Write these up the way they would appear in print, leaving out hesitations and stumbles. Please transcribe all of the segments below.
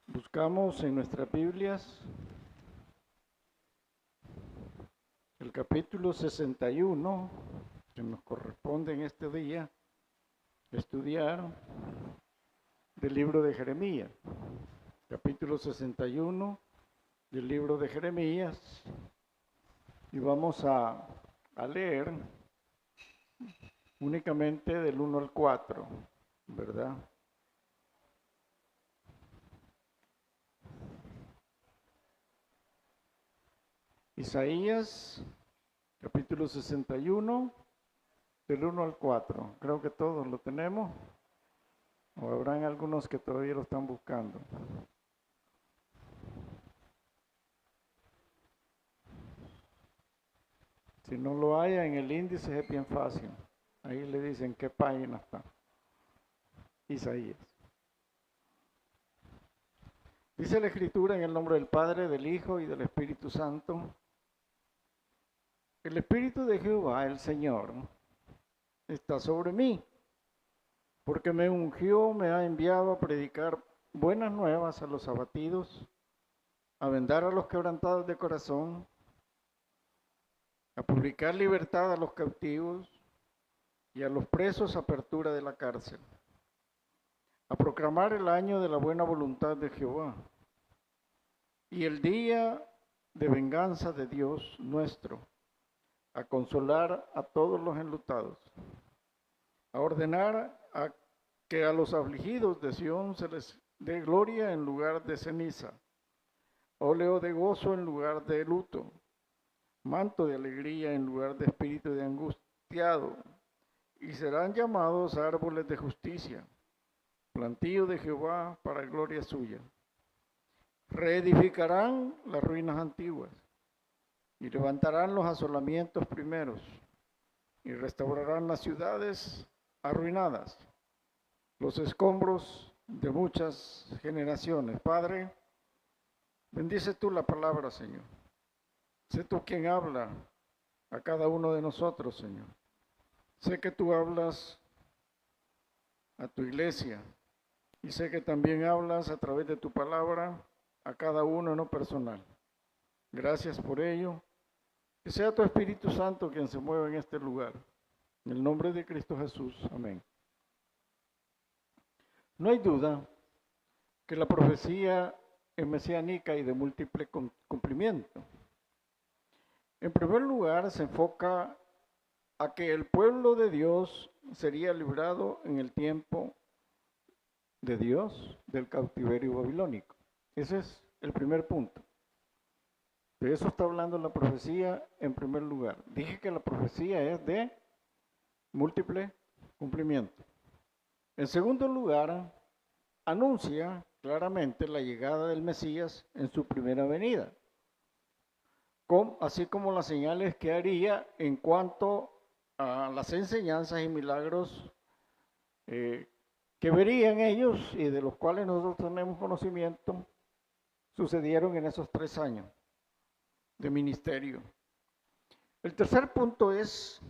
Buscamos en nuestras Biblias el capítulo 61, que nos corresponde en este día estudiar del libro de Jeremías. Capítulo 61 del libro de Jeremías. Y vamos a leer únicamente del 1 al 4, ¿verdad? Isaías, capítulo 61, del 1 al 4. Creo que todos lo tenemos, o habrán algunos que todavía lo están buscando. Si no lo hay en el índice es bien fácil. Ahí le dicen qué página está. Isaías. Dice la Escritura en el nombre del Padre, del Hijo y del Espíritu Santo. El Espíritu de Jehová, el Señor, está sobre mí, porque me ungió, me ha enviado a predicar buenas nuevas a los abatidos, a vendar a los quebrantados de corazón, a publicar libertad a los cautivos y a los presos apertura de la cárcel, a proclamar el año de la buena voluntad de Jehová y el día de venganza de Dios nuestro, a consolar a todos los enlutados, a ordenar que a los afligidos de Sión se les dé gloria en lugar de ceniza, óleo de gozo en lugar de luto, manto de alegría en lugar de espíritu de angustiado, y serán llamados árboles de justicia, plantío de Jehová para gloria suya. Reedificarán las ruinas antiguas y levantarán los asolamientos primeros y restaurarán las ciudades arruinadas, los escombros de muchas generaciones. Padre, bendice tú la palabra, Señor. Sé tú quien habla a cada uno de nosotros, Señor. Sé que tú hablas a tu iglesia y sé que también hablas a través de tu palabra a cada uno en lo personal. Gracias por ello. Que sea tu Espíritu Santo quien se mueva en este lugar. En el nombre de Cristo Jesús. Amén. No hay duda que la profecía es mesiánica y de múltiple cumplimiento. En primer lugar, se enfoca a que el pueblo de Dios sería librado en el tiempo de Dios del cautiverio babilónico. Ese es el primer punto. De eso está hablando la profecía en primer lugar. Dije que la profecía es de múltiple cumplimiento. En segundo lugar, anuncia claramente la llegada del Mesías en su primera venida, así como las señales que haría en cuanto a las enseñanzas y milagros que verían ellos y de los cuales nosotros tenemos conocimiento, sucedieron en esos 3 años de ministerio. El tercer punto es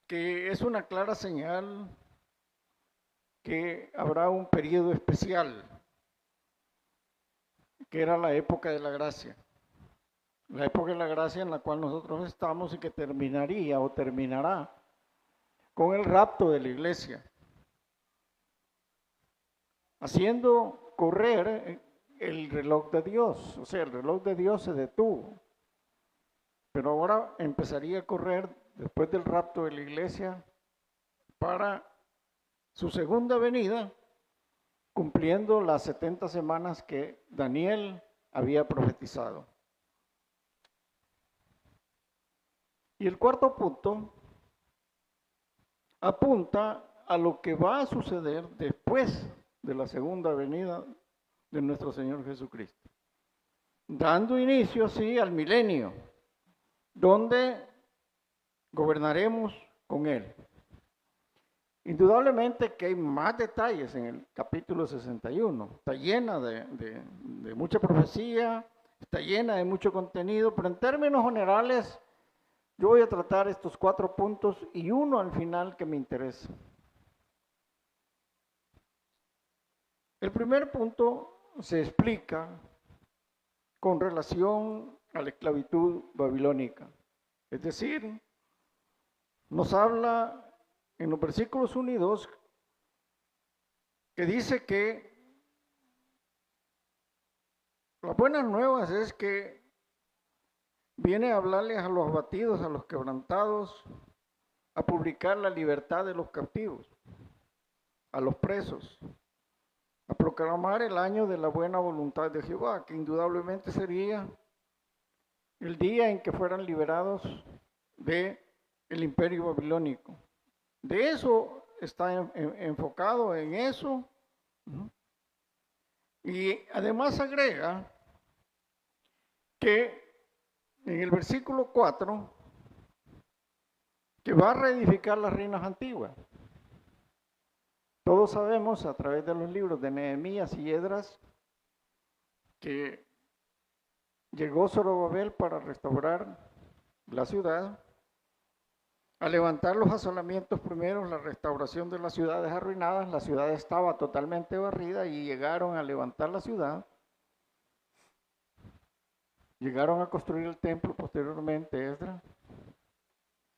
que es una clara señal que habrá un periodo especial, que era la época de la gracia. La época de la gracia en la cual nosotros estamos y que terminaría o terminará con el rapto de la iglesia, haciendo correr el reloj de Dios. O sea, el reloj de Dios se detuvo, pero ahora empezaría a correr después del rapto de la iglesia para su segunda venida, cumpliendo las 70 semanas que Daniel había profetizado. Y el cuarto punto apunta a lo que va a suceder después de la segunda venida de nuestro Señor Jesucristo, dando inicio así al milenio, donde gobernaremos con Él. Indudablemente que hay más detalles en el capítulo 61, está llena de mucha profecía, Está llena de mucho contenido, pero en términos generales yo voy a tratar estos 4 puntos y uno al final que me interesa. El primer punto se explica con relación a la esclavitud babilónica. Es decir, nos habla en los versículos 1 y 2 que dice que las buenas nuevas es que viene a hablarles a los abatidos, a los quebrantados, a publicar la libertad de los cautivos, a los presos, a proclamar el año de la buena voluntad de Jehová, que indudablemente sería el día en que fueran liberados del imperio babilónico. De eso está enfocado en eso. Y además agrega que en el versículo 4, que va a reedificar las reinas antiguas. Todos sabemos a través de los libros de Nehemías y Esdras que llegó Zorobabel para restaurar la ciudad, a levantar los asolamientos primeros, la restauración de las ciudades arruinadas. La ciudad estaba totalmente barrida y llegaron a levantar la ciudad. Llegaron a construir el templo posteriormente, Esdras,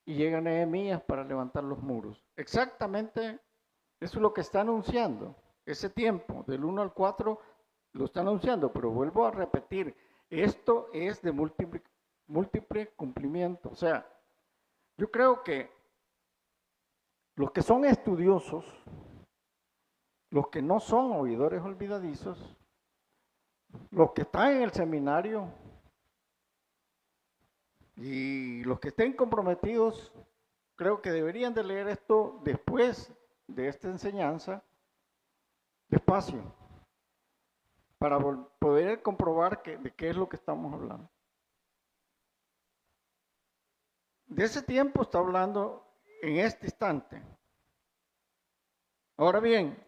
y llega Nehemías para levantar los muros. Exactamente eso es lo que está anunciando. Ese tiempo, del 1 al 4, lo está anunciando, pero vuelvo a repetir, esto es de múltiple cumplimiento. O sea, yo creo que los que son estudiosos, los que no son oidores olvidadizos, los que están en el seminario y los que estén comprometidos, creo que deberían de leer esto después de esta enseñanza, despacio, para poder comprobar de qué es lo que estamos hablando. De ese tiempo está hablando en este instante. Ahora bien,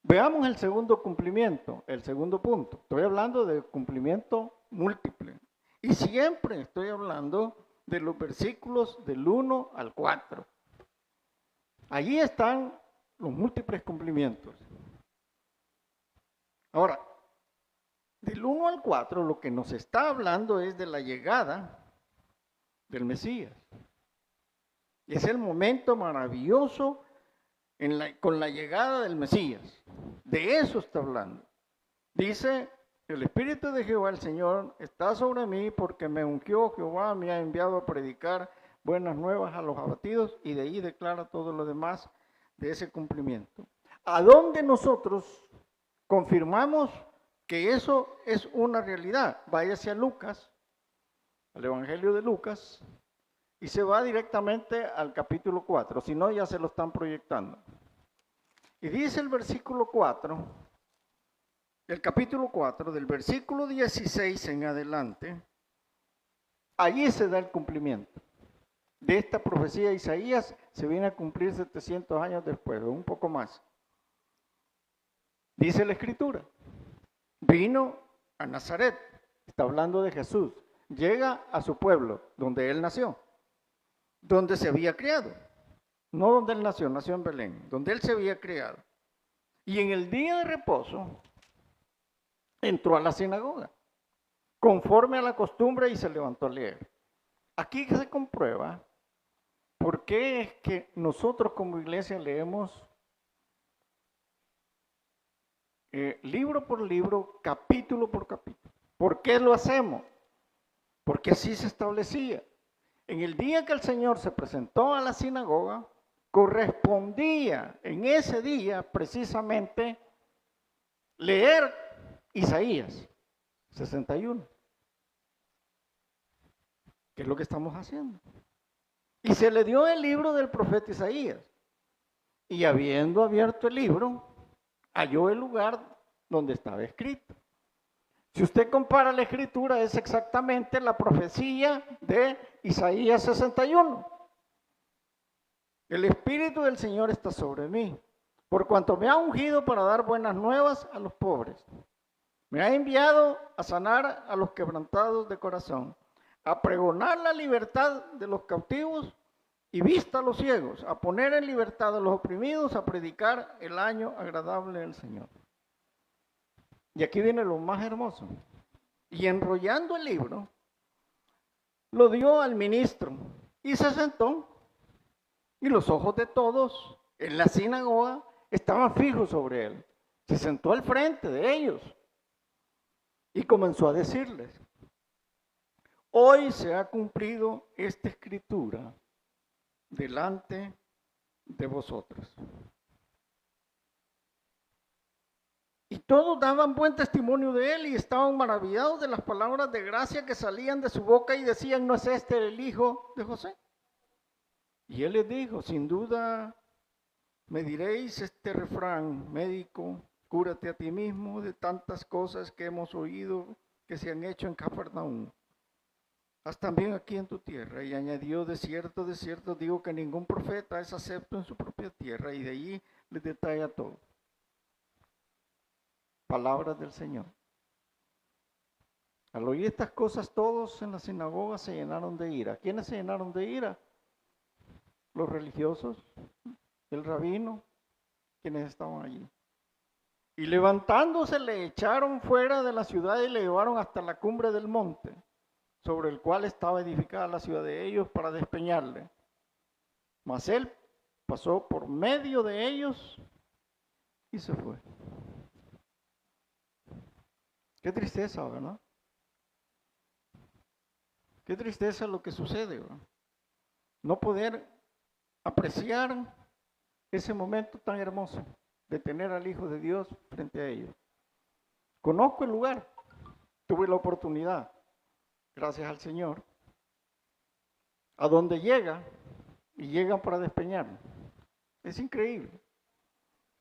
veamos el segundo cumplimiento, el segundo punto. Estoy hablando de cumplimiento múltiple. Y siempre estoy hablando de los versículos del 1 al 4. Allí están los múltiples cumplimientos. Ahora, del 1 al 4 lo que nos está hablando es de la llegada del Mesías. Es el momento maravilloso con la llegada del Mesías. De eso está hablando. Dice, el Espíritu de Jehová, el Señor, está sobre mí porque me ungió Jehová, me ha enviado a predicar buenas nuevas a los abatidos, y de ahí declara todo lo demás de ese cumplimiento. ¿A dónde nosotros confirmamos que eso es una realidad? Váyase a Lucas, al Evangelio de Lucas, y se va directamente al capítulo 4, si no ya se lo están proyectando. Y dice el versículo 4, el capítulo 4, del versículo 16 en adelante, allí se da el cumplimiento de esta profecía de Isaías. Se viene a cumplir 700 años después, o un poco más. Dice la Escritura, vino a Nazaret, está hablando de Jesús, llega a su pueblo, donde él nació, donde se había criado, no donde él nació, nació en Belén, donde él se había criado. Y en el día de reposo entró a la sinagoga, conforme a la costumbre, y se levantó a leer. Aquí se comprueba por qué es que nosotros como iglesia leemos libro por libro, capítulo por capítulo. ¿Por qué lo hacemos? Porque así se establecía. En el día que el Señor se presentó a la sinagoga, correspondía en ese día precisamente leer Isaías 61, que es lo que estamos haciendo. Y se le dio el libro del profeta Isaías, y habiendo abierto el libro, halló el lugar donde estaba escrito. Si usted compara la escritura, es exactamente la profecía de Isaías 61. El Espíritu del Señor está sobre mí, por cuanto me ha ungido para dar buenas nuevas a los pobres. Me ha enviado a sanar a los quebrantados de corazón, a pregonar la libertad de los cautivos y vista a los ciegos, a poner en libertad a los oprimidos, a predicar el año agradable del Señor. Y aquí viene lo más hermoso. Y enrollando el libro, lo dio al ministro y se sentó. Y los ojos de todos en la sinagoga estaban fijos sobre él. Se sentó al frente de ellos y comenzó a decirles: hoy se ha cumplido esta escritura delante de vosotros. Y todos daban buen testimonio de él y estaban maravillados de las palabras de gracia que salían de su boca y decían: ¿no es este el hijo de José? Y él les dijo: sin duda me diréis este refrán médico, cúrate a ti mismo de tantas cosas que hemos oído que se han hecho en Cafarnaúm. Haz también aquí en tu tierra. Y añadió: de cierto digo que ningún profeta es acepto en su propia tierra. Y de allí les detalla todo. Palabras del Señor. Al oír estas cosas, todos en la sinagoga se llenaron de ira. ¿Quiénes se llenaron de ira? Los religiosos, el rabino, quienes estaban allí. Y levantándose le echaron fuera de la ciudad y le llevaron hasta la cumbre del monte, sobre el cual estaba edificada la ciudad de ellos, para despeñarle. Mas él pasó por medio de ellos y se fue. Qué tristeza, ¿verdad? Qué tristeza lo que sucede, ¿verdad? No poder apreciar ese momento tan hermoso de tener al Hijo de Dios frente a ellos. Conozco el lugar, tuve la oportunidad, gracias al Señor, a donde llega y llegan para despeñarlo. Es increíble.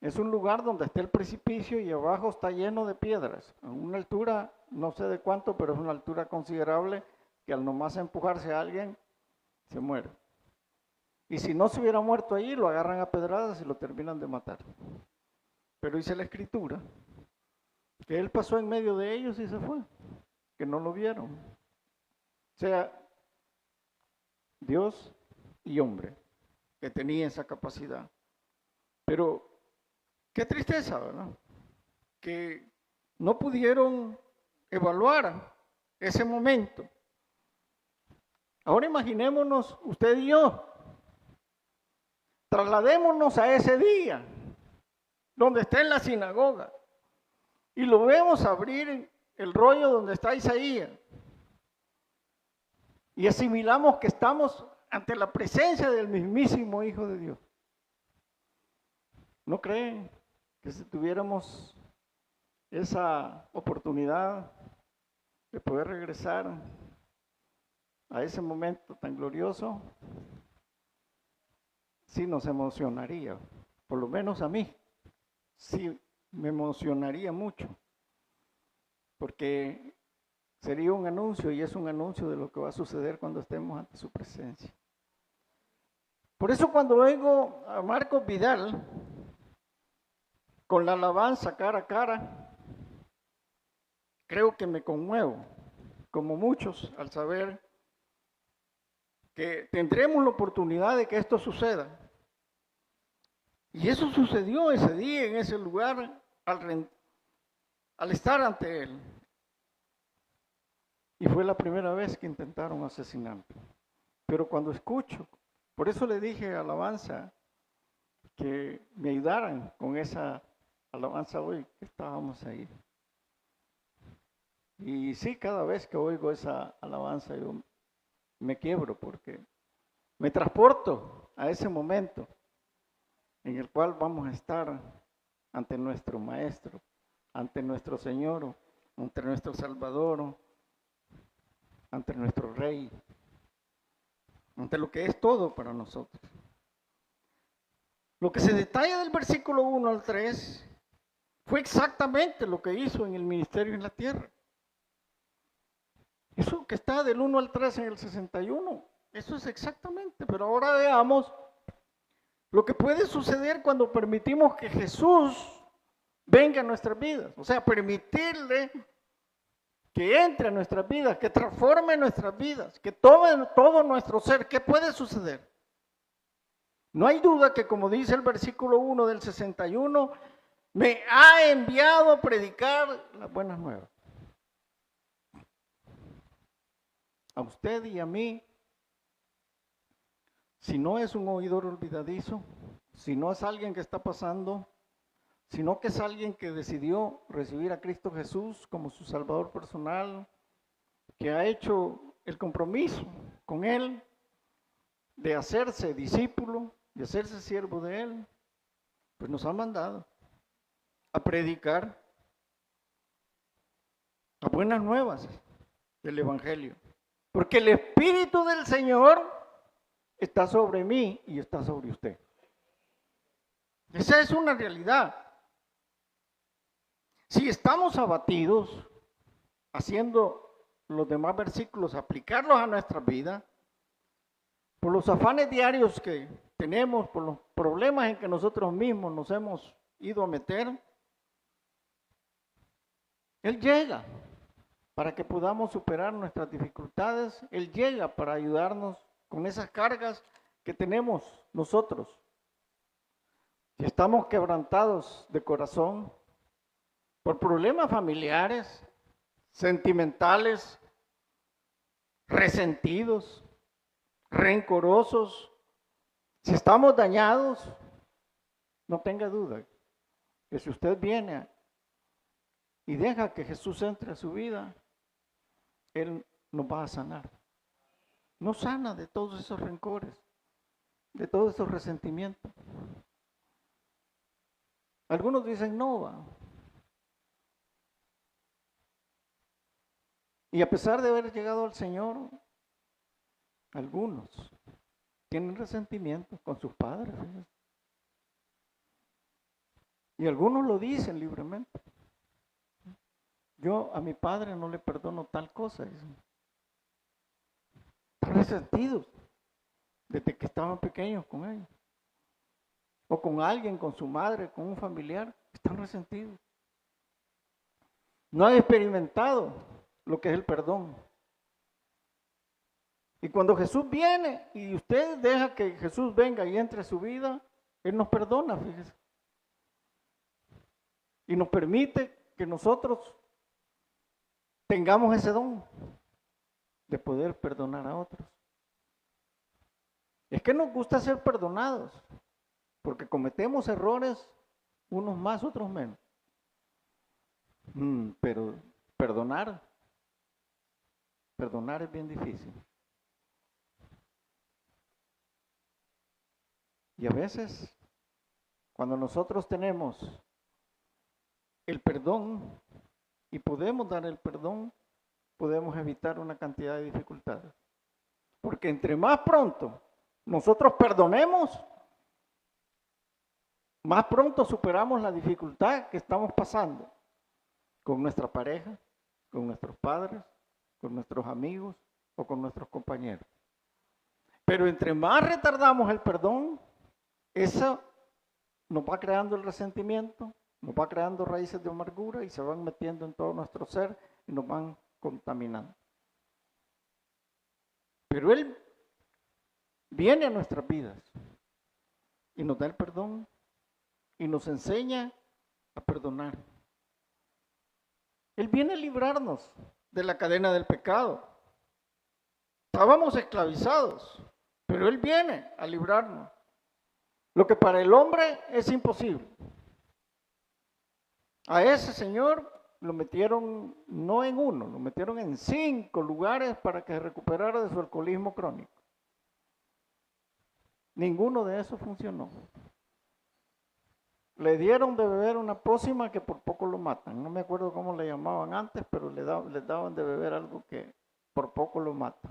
Es un lugar donde está el precipicio y abajo está lleno de piedras, a una altura, no sé de cuánto, pero es una altura considerable que al nomás empujarse a alguien, se muere. Y si no se hubiera muerto allí, lo agarran a pedradas y lo terminan de matar. Pero dice la Escritura que él pasó en medio de ellos y se fue, que no lo vieron. O sea, Dios y hombre, que tenía esa capacidad. Pero qué tristeza, ¿verdad? Que no pudieron evaluar ese momento. Ahora imaginémonos usted y yo. Trasladémonos a ese día, donde está en la sinagoga, y lo vemos abrir el rollo donde está Isaías. Y asimilamos que estamos ante la presencia del mismísimo Hijo de Dios. ¿No creen que si tuviéramos esa oportunidad de poder regresar a ese momento tan glorioso, sí nos emocionaría? Por lo menos a mí, sí me emocionaría mucho, porque sería un anuncio, y es un anuncio de lo que va a suceder cuando estemos ante su presencia. Por eso cuando oigo a Marcos Vidal con la alabanza cara a cara, creo que me conmuevo, como muchos, al saber que tendremos la oportunidad de que esto suceda. Y eso sucedió ese día, en ese lugar, al estar ante él. Y fue la primera vez que intentaron asesinarlo. Pero cuando escucho, por eso le dije a alabanza que me ayudaran con esa alabanza hoy que estábamos ahí. Y sí, cada vez que oigo esa alabanza yo me quiebro, porque me transporto a ese momento en el cual vamos a estar ante nuestro Maestro, ante nuestro Señor, ante nuestro Salvador, ante nuestro Rey, ante lo que es todo para nosotros. Lo que se detalla del versículo 1 al 3 fue exactamente lo que hizo en el ministerio en la tierra. Eso que está del 1 al 3 en el 61, eso es exactamente. Pero ahora veamos lo que puede suceder cuando permitimos que Jesús venga a nuestras vidas. O sea, permitirle que entre a nuestras vidas, que transforme nuestras vidas, que tome todo nuestro ser. ¿Qué puede suceder? No hay duda que, como dice el versículo 1 del 61, me ha enviado a predicar las buenas nuevas. A usted y a mí, si no es un oidor olvidadizo, si no es alguien que está pasando, sino que es alguien que decidió recibir a Cristo Jesús como su Salvador personal, que ha hecho el compromiso con Él de hacerse discípulo, de hacerse siervo de Él, pues nos ha mandado a predicar las buenas nuevas del Evangelio. Porque el Espíritu del Señor está sobre mí y está sobre usted. Esa es una realidad. Si estamos abatidos, haciendo los demás versículos, aplicarlos a nuestra vida, por los afanes diarios que tenemos, por los problemas en que nosotros mismos nos hemos ido a meter, Él llega para que podamos superar nuestras dificultades. Él llega para ayudarnos con esas cargas que tenemos nosotros. Si estamos quebrantados de corazón por problemas familiares, sentimentales, resentidos, rencorosos, si estamos dañados, no tenga duda que si usted viene y deja que Jesús entre a su vida, Él nos va a sanar. Nos sana de todos esos rencores, de todos esos resentimientos. Algunos dicen no, va. Y a pesar de haber llegado al Señor, algunos tienen resentimiento con sus padres. Y algunos lo dicen libremente. Yo a mi padre no le perdono tal cosa. Están resentidos desde que estaban pequeños con ellos. O con alguien, con su madre, con un familiar. Están resentidos. No han experimentado lo que es el perdón. Y cuando Jesús viene y usted deja que Jesús venga y entre a su vida, Él nos perdona, fíjese. Y nos permite que nosotros tengamos ese don de poder perdonar a otros. Es que nos gusta ser perdonados, porque cometemos errores, unos más, otros menos. Pero perdonar es bien difícil. Y a veces, cuando nosotros tenemos el perdón y podemos dar el perdón, podemos evitar una cantidad de dificultades. Porque entre más pronto nosotros perdonemos, más pronto superamos la dificultad que estamos pasando con nuestra pareja, con nuestros padres, con nuestros amigos o con nuestros compañeros. Pero entre más retardamos el perdón, eso nos va creando el resentimiento, nos va creando raíces de amargura y se van metiendo en todo nuestro ser y nos van contaminando. Pero Él viene a nuestras vidas y nos da el perdón y nos enseña a perdonar. Él viene a librarnos de la cadena del pecado. Estábamos esclavizados, pero Él viene a librarnos. Lo que para el hombre es imposible. A ese señor lo metieron no en uno, lo metieron en 5 lugares para que se recuperara de su alcoholismo crónico. Ninguno de esos funcionó. Le dieron de beber una pócima que por poco lo matan. No me acuerdo cómo le llamaban antes, pero les daban de beber algo que por poco lo mata.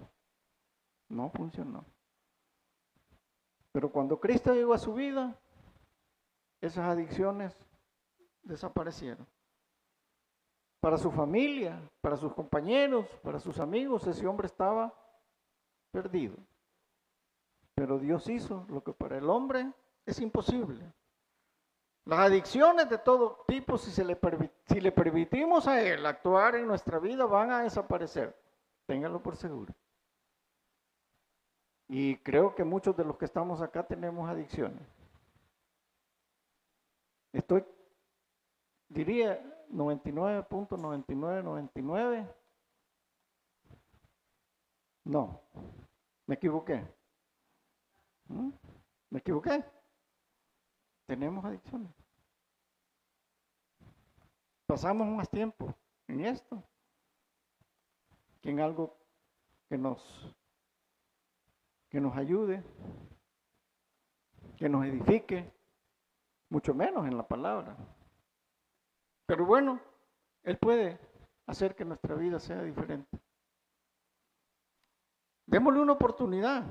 No funcionó. Pero cuando Cristo llegó a su vida, esas adicciones desaparecieron. Para su familia, para sus compañeros, para sus amigos, ese hombre estaba perdido. Pero Dios hizo lo que para el hombre es imposible. Las adicciones de todo tipo, si le permitimos a él actuar en nuestra vida, van a desaparecer. Ténganlo por seguro. Y creo que muchos de los que estamos acá tenemos adicciones. Diría 99.9999. No, me equivoqué. ¿Me equivoqué? Tenemos adicciones. Pasamos más tiempo en esto que en algo que nos ayude, que nos edifique, mucho menos en la palabra. Pero bueno, Él puede hacer que nuestra vida sea diferente. Démosle una oportunidad.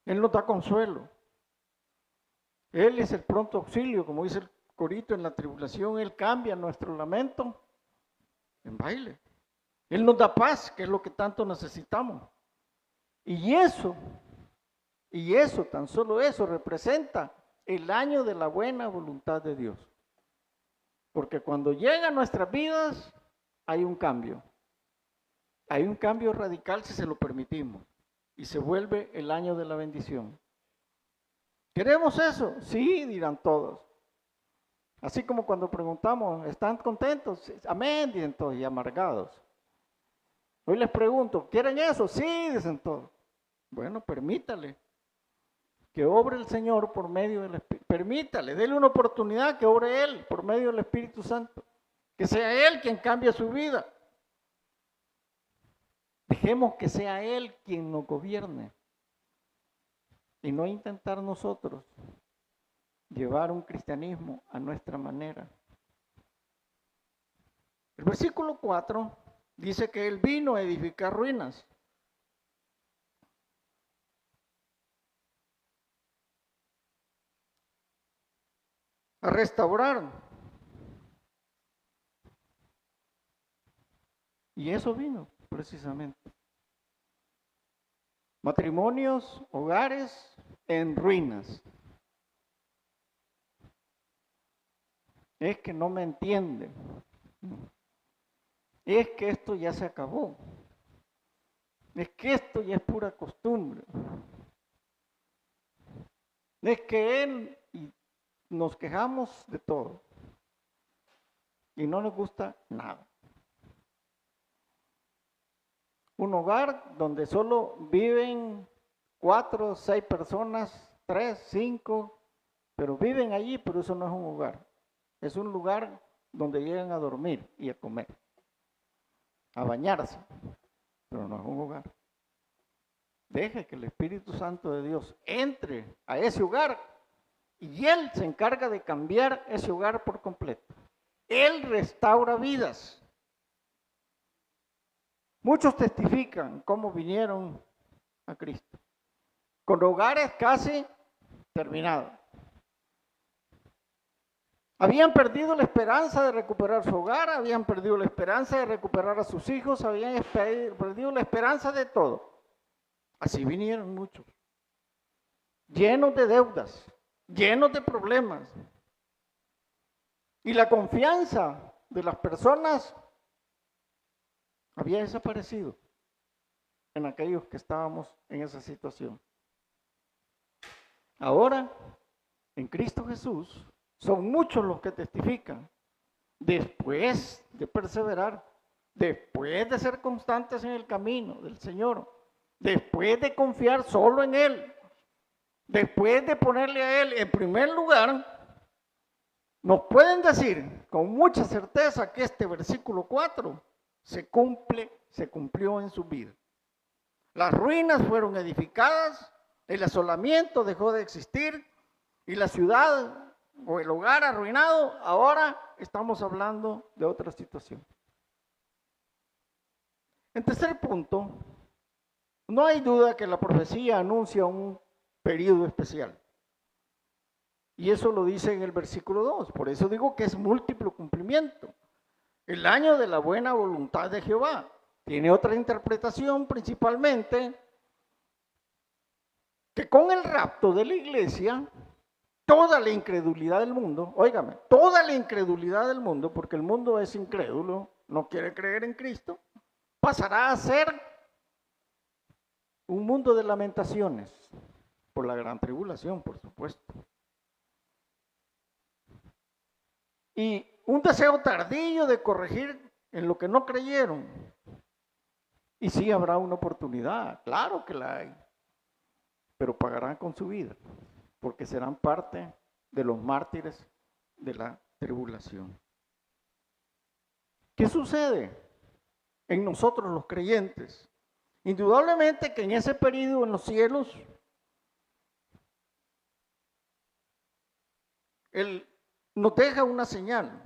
Él nos da consuelo. Él es el pronto auxilio, como dice el corito, en la tribulación. Él cambia nuestro lamento en baile. Él nos da paz, que es lo que tanto necesitamos. Y eso, tan solo eso, representa el año de la buena voluntad de Dios. Porque cuando llegan nuestras vidas, hay un cambio. Hay un cambio radical si se lo permitimos. Y se vuelve el año de la bendición. ¿Queremos eso? Sí, dirán todos. Así como cuando preguntamos, ¿están contentos? Amén, dicen todos, y amargados. Hoy les pregunto, ¿quieren eso? Sí, dicen todos. Bueno, permítale que obre el Señor por medio del Espíritu. Permítale, déle una oportunidad que obre Él por medio del Espíritu Santo. Que sea Él quien cambie su vida. Dejemos que sea Él quien nos gobierne. Y no intentar nosotros llevar un cristianismo a nuestra manera. El versículo 4 dice que Él vino a edificar ruinas. A restaurar. Y eso vino precisamente. Matrimonios, hogares en ruinas. Es que no me entienden. Es que esto ya se acabó. Es que esto ya es pura costumbre. Es que nos quejamos de todo. Y no nos gusta nada. Un hogar donde solo viven 4, 6 personas, 3, 5, pero viven allí, pero eso no es un hogar. Es un lugar donde llegan a dormir y a comer, a bañarse, pero no es un hogar. Deje que el Espíritu Santo de Dios entre a ese hogar y Él se encarga de cambiar ese hogar por completo. Él restaura vidas. Muchos testifican cómo vinieron a Cristo, con hogares casi terminados. Habían perdido la esperanza de recuperar su hogar, habían perdido la esperanza de recuperar a sus hijos, habían perdido la esperanza de todo. Así vinieron muchos, llenos de deudas, llenos de problemas. Y la confianza de las personas había desaparecido en aquellos que estábamos en esa situación. Ahora, en Cristo Jesús, son muchos los que testifican, después de perseverar, después de ser constantes en el camino del Señor, después de confiar solo en Él, después de ponerle a Él en primer lugar, nos pueden decir con mucha certeza que este versículo 4 se cumplió en su vida. Las ruinas fueron edificadas, el asolamiento dejó de existir y la ciudad o el hogar arruinado, ahora estamos hablando de otra situación. En tercer punto, no hay duda que la profecía anuncia un periodo especial. Y eso lo dice en el versículo 2, por eso digo que es múltiplo cumplimiento. El año de la buena voluntad de Jehová. Tiene otra interpretación principalmente que con el rapto de la iglesia toda la incredulidad del mundo, óigame, toda la incredulidad del mundo, porque el mundo es incrédulo, no quiere creer en Cristo, pasará a ser un mundo de lamentaciones, por la gran tribulación, por supuesto. Y un deseo tardío de corregir en lo que no creyeron. Y sí habrá una oportunidad, claro que la hay, pero pagarán con su vida, porque serán parte de los mártires de la tribulación. ¿Qué sucede en nosotros los creyentes? Indudablemente que en ese periodo en los cielos, Él nos deja una señal,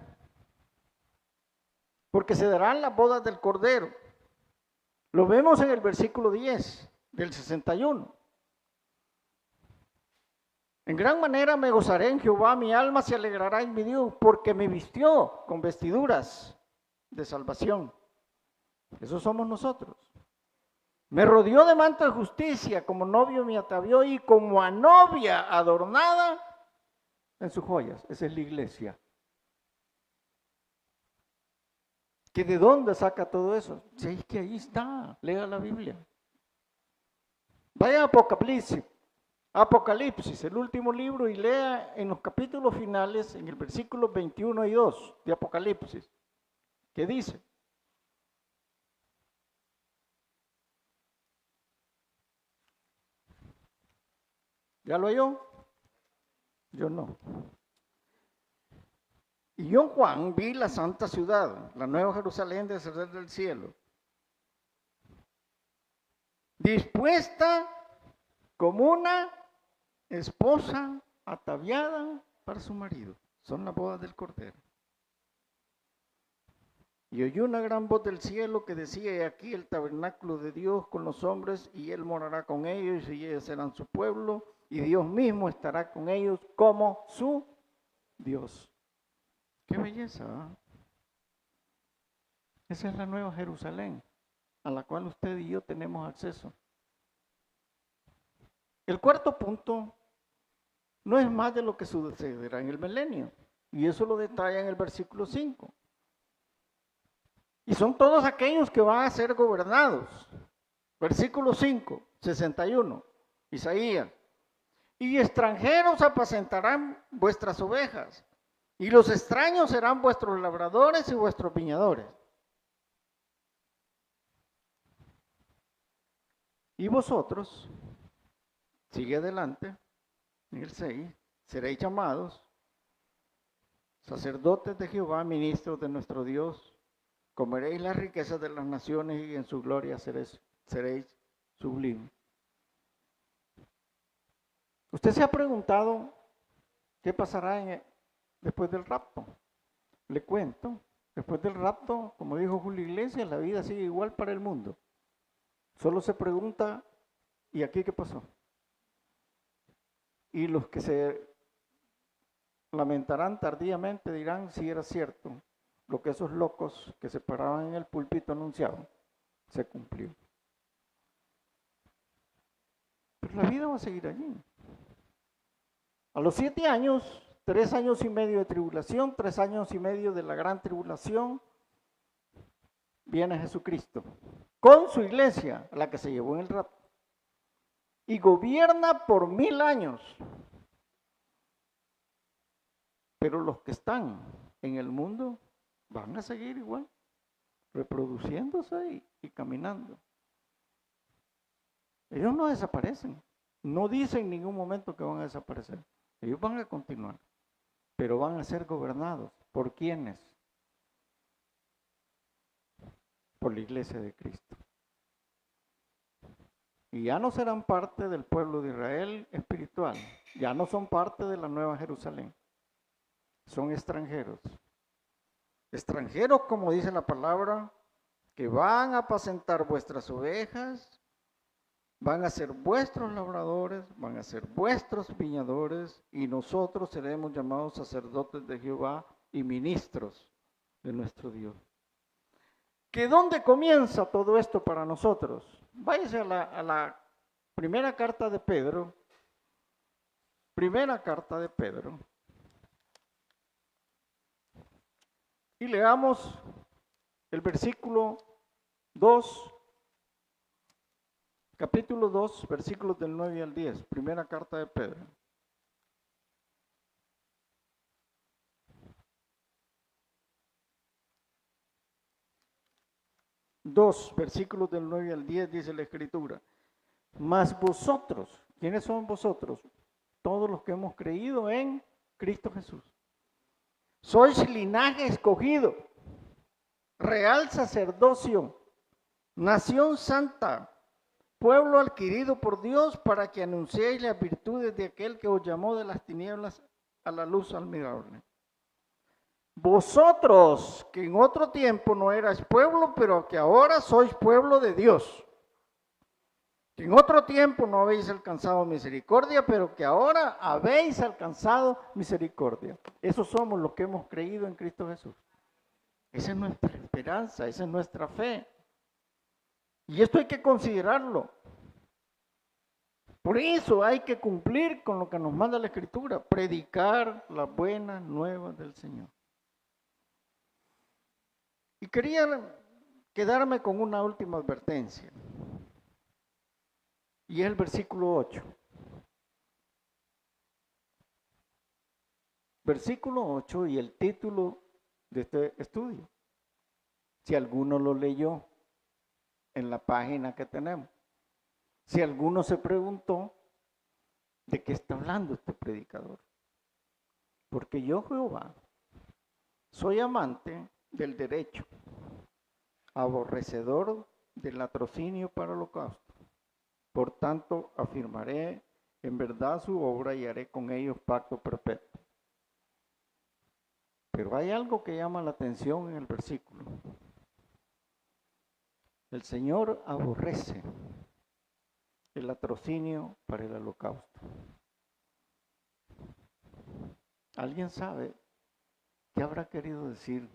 porque se darán las bodas del Cordero. Lo vemos en el versículo 10 del 61. En gran manera me gozaré en Jehová, mi alma se alegrará en mi Dios, porque me vistió con vestiduras de salvación. Eso somos nosotros. Me rodeó de manto de justicia, como novio me atavió y como a novia adornada en sus joyas. Esa es la iglesia. ¿Que de dónde saca todo eso? Si es que ahí está, lea la Biblia. Vaya a Apocalipsis, el último libro, y lea en los capítulos finales, en el versículo 21 y 2 de Apocalipsis, ¿qué dice? ¿Ya lo oyó? Yo no. Y yo, Juan, vi la santa ciudad, la nueva Jerusalén descender del cielo, dispuesta como una esposa ataviada para su marido. Son las bodas del Cordero. Y oí una gran voz del cielo que decía: he aquí el tabernáculo de Dios con los hombres, y Él morará con ellos, y ellos serán su pueblo, y Dios mismo estará con ellos como su Dios. ¡Qué belleza! ¿Eh? Esa es la nueva Jerusalén, a la cual usted y yo tenemos acceso. El cuarto punto no es más de lo que sucederá en el milenio, y eso lo detalla en el versículo 5. Y son todos aquellos que van a ser gobernados. Versículo 5, 61, Isaías. Y extranjeros apacentarán vuestras ovejas, y los extraños serán vuestros labradores y vuestros viñadores. Y vosotros, sigue adelante, en el 6, seréis llamados sacerdotes de Jehová, ministros de nuestro Dios. Comeréis las riquezas de las naciones y en su gloria seréis sublimes. ¿Usted se ha preguntado qué pasará después del rapto? Le cuento, después del rapto, como dijo Julio Iglesias, la vida sigue igual para el mundo. Solo se pregunta, ¿y aquí qué pasó? Y los que se lamentarán tardíamente dirán si era cierto lo que esos locos que se paraban en el púlpito anunciaban, se cumplió. Pero la vida va a seguir allí. A los 7 años, 3 años y medio de tribulación, 3 años y medio de la gran tribulación, viene Jesucristo con su iglesia, la que se llevó en el rapto, y gobierna por 1000 años. Pero los que están en el mundo van a seguir igual, reproduciéndose y caminando. Ellos no desaparecen, no dicen en ningún momento que van a desaparecer. Ellos van a continuar, pero van a ser gobernados. ¿Por quiénes? Por la iglesia de Cristo. Y ya no serán parte del pueblo de Israel espiritual, ya no son parte de la nueva Jerusalén, son extranjeros. Extranjeros, como dice la palabra, que van a apacentar vuestras ovejas, van a ser vuestros labradores, van a ser vuestros viñadores, y nosotros seremos llamados sacerdotes de Jehová y ministros de nuestro Dios. ¿Que dónde comienza todo esto para nosotros? Váyase a la primera carta de Pedro, Primera carta de Pedro. Y leamos el versículo 2, capítulo 2, versículos del 9 al 10. Primera carta de Pedro. 2, versículos del 9 al 10, dice la Escritura. Mas vosotros, ¿quiénes son vosotros? Todos los que hemos creído en Cristo Jesús. Sois linaje escogido, real sacerdocio, nación santa, pueblo adquirido por Dios para que anunciéis las virtudes de aquel que os llamó de las tinieblas a la luz admirable. Vosotros, que en otro tiempo no erais pueblo, pero que ahora sois pueblo de Dios. Que en otro tiempo no habéis alcanzado misericordia, pero que ahora habéis alcanzado misericordia. Esos somos los que hemos creído en Cristo Jesús. Esa es nuestra esperanza, esa es nuestra fe. Y esto hay que considerarlo. Por eso hay que cumplir con lo que nos manda la Escritura, predicar las buenas nuevas del Señor. Y quería quedarme con una última advertencia. Y es el versículo 8. Versículo 8 y el título de este estudio. Si alguno lo leyó en la página que tenemos. Si alguno se preguntó de qué está hablando este predicador. Porque yo, Jehová, soy amante del derecho, aborrecedor del latrocinio para holocausto. Por tanto, afirmaré en verdad su obra y haré con ellos pacto perpetuo. Pero hay algo que llama la atención en el versículo. El Señor aborrece el latrocinio para el holocausto. ¿Alguien sabe qué habrá querido decir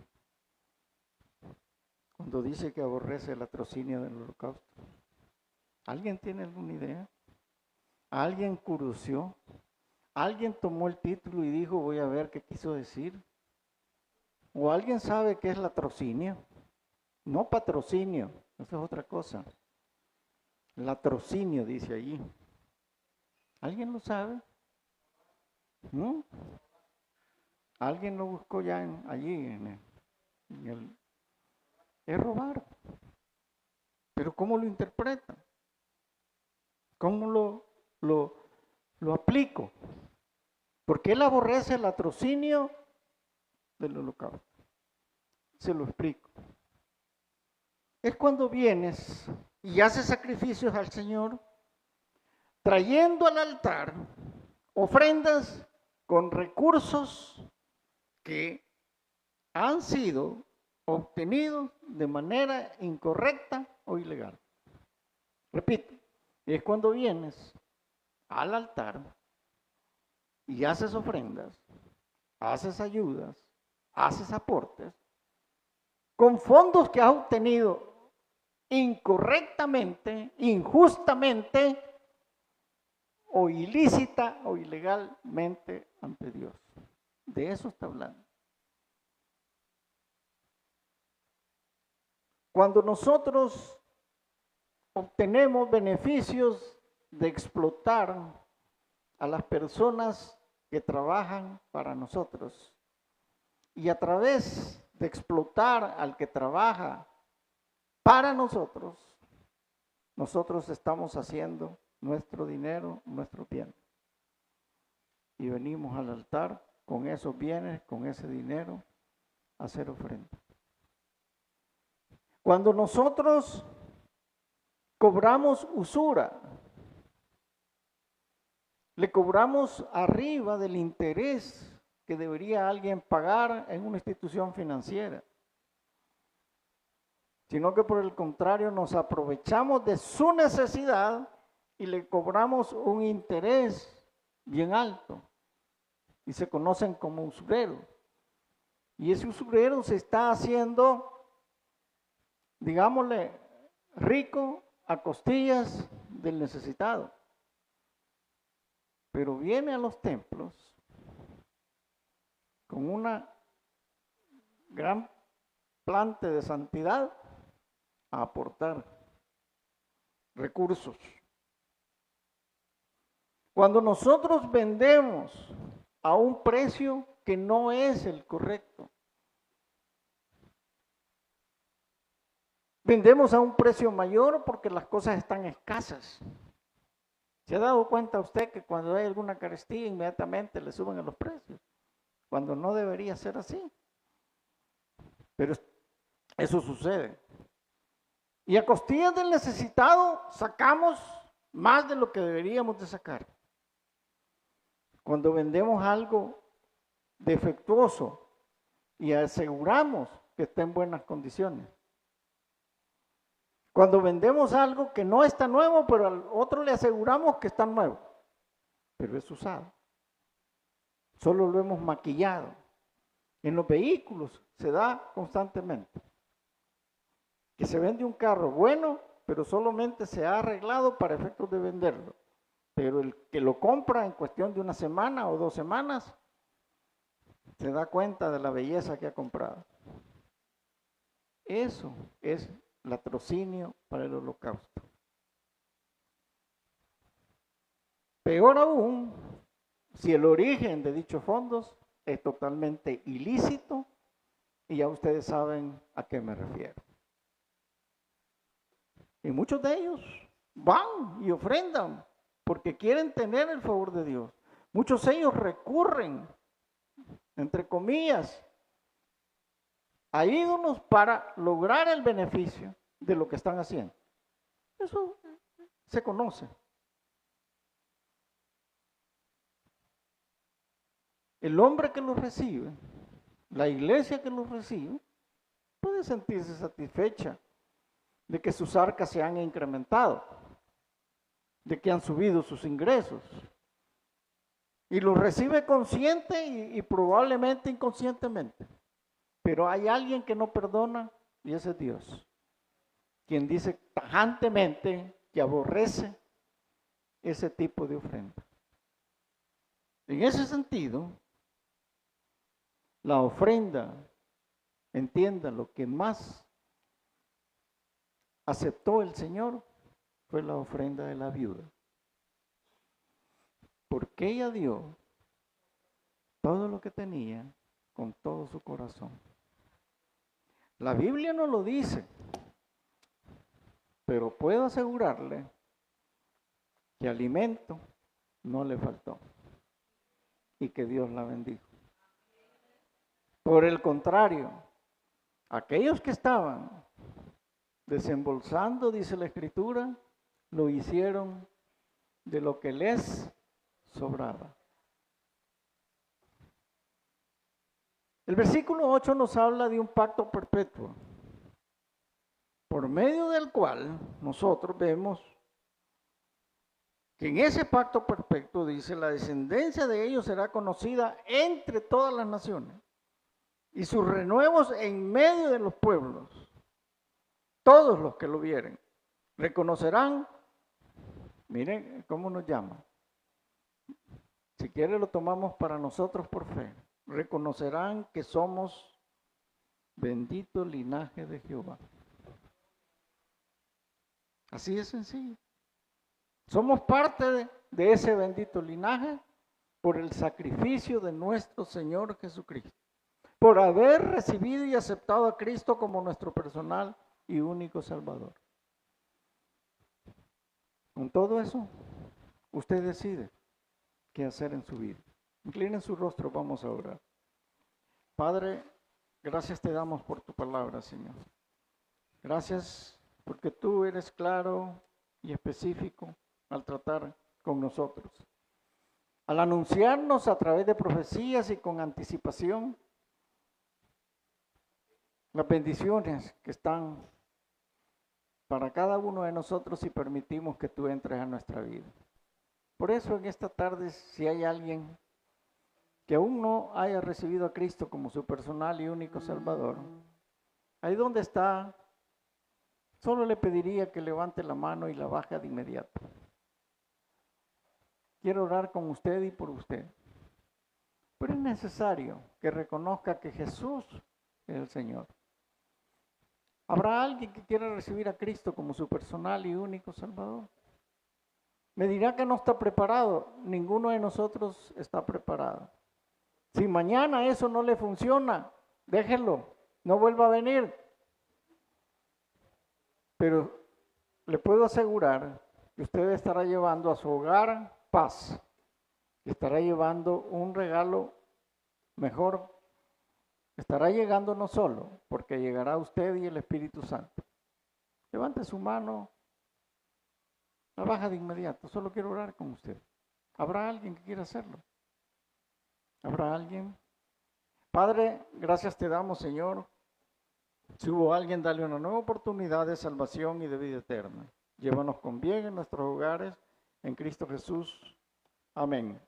cuando dice que aborrece el latrocinio del holocausto? ¿Alguien tiene alguna idea? ¿Alguien curioseó? ¿Alguien tomó el título y dijo, voy a ver qué quiso decir? ¿O alguien sabe qué es latrocinio? No patrocinio, eso es otra cosa. Latrocinio dice allí. ¿Alguien lo sabe? ¿Mm? ¿Alguien lo buscó ya allí? Es robar. ¿Pero cómo lo interpreta? ¿Cómo lo aplico? Porque él aborrece el latrocinio del holocausto. Se lo explico. Es cuando vienes y haces sacrificios al Señor, trayendo al altar ofrendas con recursos que han sido obtenidos de manera incorrecta o ilegal. Repito, es cuando vienes al altar y haces ofrendas, haces ayudas, haces aportes, con fondos que has obtenido incorrectamente, injustamente o ilícita o ilegalmente ante Dios. De eso está hablando. Cuando nosotros obtenemos beneficios de explotar a las personas que trabajan para nosotros y a través de explotar al que trabaja para nosotros, nosotros estamos haciendo nuestro dinero, nuestro bien. Y venimos al altar con esos bienes, con ese dinero, a hacer ofrenda. Cuando nosotros cobramos usura, le cobramos arriba del interés que debería alguien pagar en una institución financiera, sino que por el contrario nos aprovechamos de su necesidad y le cobramos un interés bien alto y se conocen como usureros. Y ese usurero se está haciendo, digámosle, rico a costillas del necesitado. pero viene a los templos con una gran plante de santidad a aportar recursos. Cuando nosotros vendemos a un precio que no es el correcto, vendemos a un precio mayor porque las cosas están escasas. ¿Se ha dado cuenta usted que cuando hay alguna carestía inmediatamente le suben a los precios? Cuando no debería ser así. Pero eso sucede. Y a costillas del necesitado sacamos más de lo que deberíamos de sacar. Cuando vendemos algo defectuoso y aseguramos que está en buenas condiciones. Cuando vendemos algo que no está nuevo, pero al otro le aseguramos que está nuevo, pero es usado. Solo lo hemos maquillado. En los vehículos se da constantemente. Que se vende un carro bueno, pero solamente se ha arreglado para efectos de venderlo. Pero el que lo compra en cuestión de una semana o 2 semanas, se da cuenta de la belleza que ha comprado. Eso es latrocinio para el holocausto. Peor aún, si el origen de dichos fondos es totalmente ilícito, y ya ustedes saben a qué me refiero. Y muchos de ellos van y ofrendan porque quieren tener el favor de Dios. Muchos de ellos recurren, entre comillas, a ídolos para lograr el beneficio de lo que están haciendo. Eso se conoce. El hombre que lo recibe, la iglesia que lo recibe, puede sentirse satisfecha de que sus arcas se han incrementado, de que han subido sus ingresos. Y lo recibe consciente y probablemente inconscientemente. Pero hay alguien que no perdona y ese es Dios, quien dice tajantemente que aborrece ese tipo de ofrenda. En ese sentido, la ofrenda, entienda, lo que más aceptó el Señor fue la ofrenda de la viuda. Porque ella dio todo lo que tenía con todo su corazón. La Biblia no lo dice, pero puedo asegurarle que alimento no le faltó y que Dios la bendijo. Por el contrario, aquellos que estaban desembolsando, dice la Escritura, lo hicieron de lo que les sobraba. El versículo 8 nos habla de un pacto perpetuo, por medio del cual nosotros vemos que en ese pacto perpetuo dice, la descendencia de ellos será conocida entre todas las naciones y sus renuevos en medio de los pueblos. Todos los que lo vieren reconocerán, miren cómo nos llama. Si quiere lo tomamos para nosotros por fe. Reconocerán que somos bendito linaje de Jehová. Así de sencillo. Somos parte de ese bendito linaje por el sacrificio de nuestro Señor Jesucristo, por haber recibido y aceptado a Cristo como nuestro personal y único Salvador. Con todo eso, usted decide qué hacer en su vida. Inclinen su rostro, vamos a orar. Padre, gracias te damos por tu palabra, Señor. Gracias porque tú eres claro y específico al tratar con nosotros. Al anunciarnos a través de profecías y con anticipación las bendiciones que están para cada uno de nosotros si permitimos que tú entres a nuestra vida. Por eso en esta tarde, si hay alguien que aún no haya recibido a Cristo como su personal y único Salvador, ahí donde está, solo le pediría que levante la mano y la baje de inmediato. quiero orar con usted y por usted. Pero es necesario que reconozca que Jesús es el Señor. ¿Habrá alguien que quiera recibir a Cristo como su personal y único Salvador? Me dirá que no está preparado. Ninguno de nosotros está preparado. Si mañana eso no le funciona, déjelo, no vuelva a venir. Pero le puedo asegurar que usted estará llevando a su hogar paz. Estará llevando un regalo mejor. Estará llegando no solo, porque llegará usted y el Espíritu Santo. Levante su mano, la baja de inmediato. Solo quiero orar con usted. ¿Habrá alguien que quiera hacerlo? ¿Habrá alguien? Padre, gracias te damos, Señor. Si hubo alguien, dale una nueva oportunidad de salvación y de vida eterna. Llévanos con bien en nuestros hogares, en Cristo Jesús. Amén.